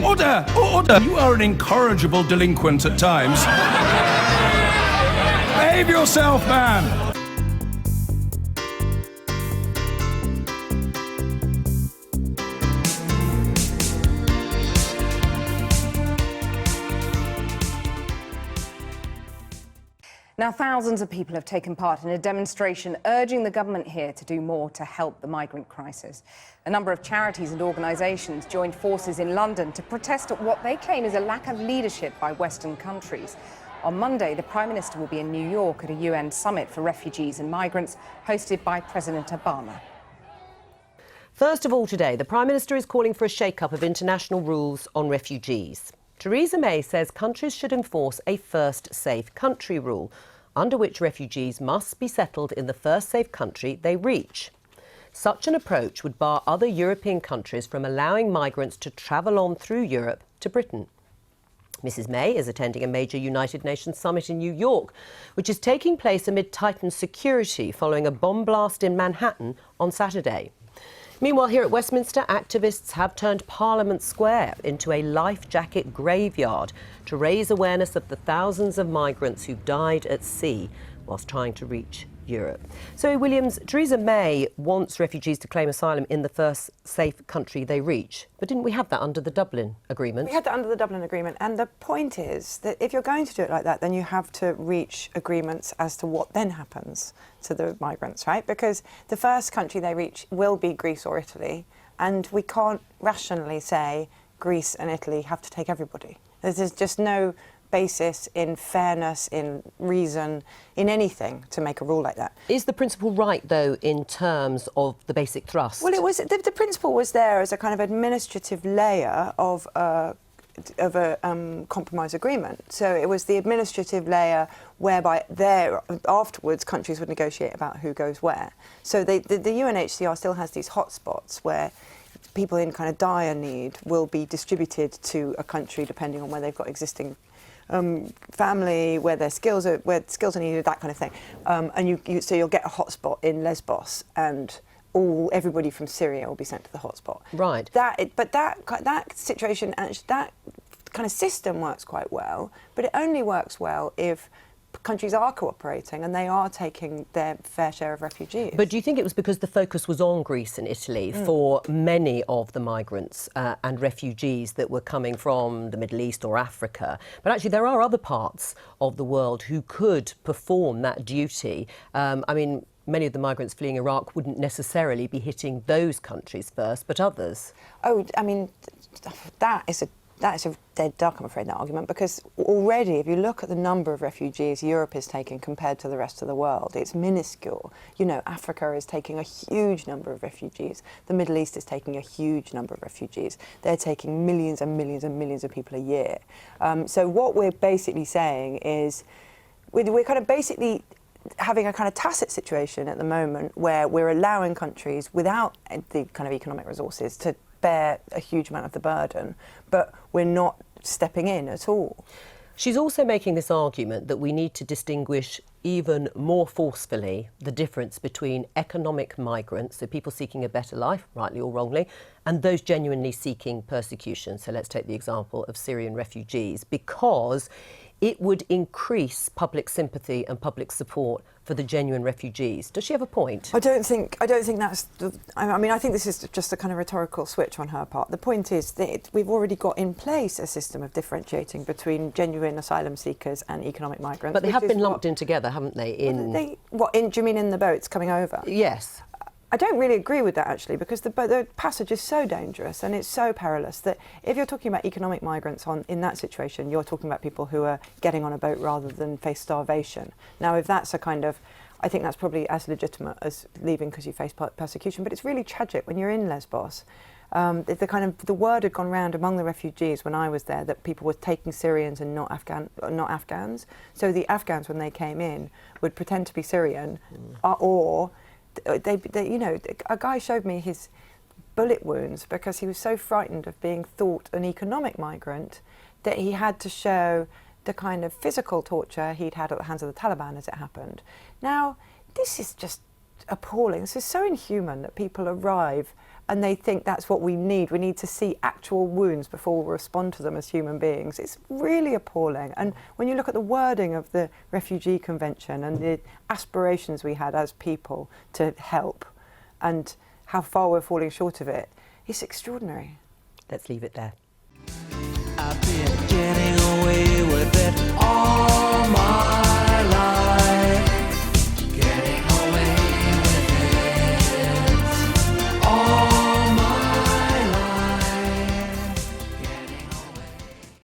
Order! Order! You are an incorrigible delinquent at times. Behave yourself, man! Now, thousands of people have taken part in a demonstration urging the government here to do more to help the migrant crisis. A number of charities and organisations joined forces in London to protest at what they claim is a lack of leadership by Western countries. On Monday, the Prime Minister will be in New York at a UN summit for refugees and migrants hosted by President Obama. First of all today, the Prime Minister is calling for a shake-up of international rules on refugees. Theresa May says countries should enforce a first safe country rule, under which refugees must be settled in the first safe country they reach. Such an approach would bar other European countries from allowing migrants to travel on through Europe to Britain. Mrs May is attending a major United Nations summit in New York, which is taking place amid tightened security following a bomb blast in Manhattan on Saturday. Meanwhile, here at Westminster, activists have turned Parliament Square into a life jacket graveyard to raise awareness of the thousands of migrants who've died at sea whilst trying to reach Europe. Zoe Williams, Theresa May wants refugees to claim asylum in the first safe country they reach. But didn't we have that under the Dublin Agreement? We had that under the Dublin Agreement, and the point is that if you're going to do it like that, then you have to reach agreements as to what then happens to the migrants, right? Because the first country they reach will be Greece or Italy, and we can't rationally say Greece and Italy have to take everybody. There's just no basis in fairness, in reason, in anything to make a rule like that. Is the principle right, though, in terms of the basic thrust? Well, it was the principle was there as a kind of administrative layer of a compromise agreement. So it was the administrative layer whereby there afterwards countries would negotiate about who goes where. So the UNHCR still has these hotspots where people in kind of dire need will be distributed to a country depending on where they've got existing family, where their skills are needed, that kind of thing. And so you'll get a hotspot in Lesbos, and everybody from Syria will be sent to the hotspot. Right. That situation, that kind of system works quite well, but it only works well if countries are cooperating and they are taking their fair share of refugees. But do you think it was because the focus was on Greece and Italy for many of the migrants and refugees that were coming from the Middle East or Africa? But actually there are other parts of the world who could perform that duty. I mean, many of the migrants fleeing Iraq wouldn't necessarily be hitting those countries first, but others. Oh, I mean, that is a dead duck, I'm afraid, that argument, because already, if you look at the number of refugees Europe is taking compared to the rest of the world, it's minuscule. You know, Africa is taking a huge number of refugees. The Middle East is taking a huge number of refugees. They're taking millions and millions and millions of people a year. So what we're basically saying is we're kind of basically having a kind of tacit situation at the moment where we're allowing countries without the kind of economic resources to bear a huge amount of the burden, but we're not stepping in at all. She's also making this argument that we need to distinguish even more forcefully the difference between economic migrants, so people seeking a better life, rightly or wrongly, and those genuinely seeking persecution. So let's take the example of Syrian refugees, because it would increase public sympathy and public support for the genuine refugees. Does she have a point? I don't think that's. I mean, I think this is just a kind of rhetorical switch on her part. The point is that we've already got in place a system of differentiating between genuine asylum seekers and economic migrants. But they have been lumped in together, haven't they? Do you mean in the boats coming over? Yes. I don't really agree with that, actually, because the passage is so dangerous and it's so perilous that if you're talking about economic migrants in that situation, you're talking about people who are getting on a boat rather than face starvation. Now, if that's I think that's probably as legitimate as leaving because you face persecution, but it's really tragic when you're in Lesbos. The word had gone round among the refugees when I was there that people were taking Syrians and not Afghans. So the Afghans, when they came in, would pretend to be Syrian, or a guy showed me his bullet wounds because he was so frightened of being thought an economic migrant that he had to show the kind of physical torture he'd had at the hands of the Taliban as it happened. Now, this is just appalling. This is so inhuman that people arrive and they think that's what we need. We need to see actual wounds before we respond to them as human beings. It's really appalling. And when you look at the wording of the Refugee Convention and the aspirations we had as people to help and how far we're falling short of it, it's extraordinary. Let's leave it there. I've been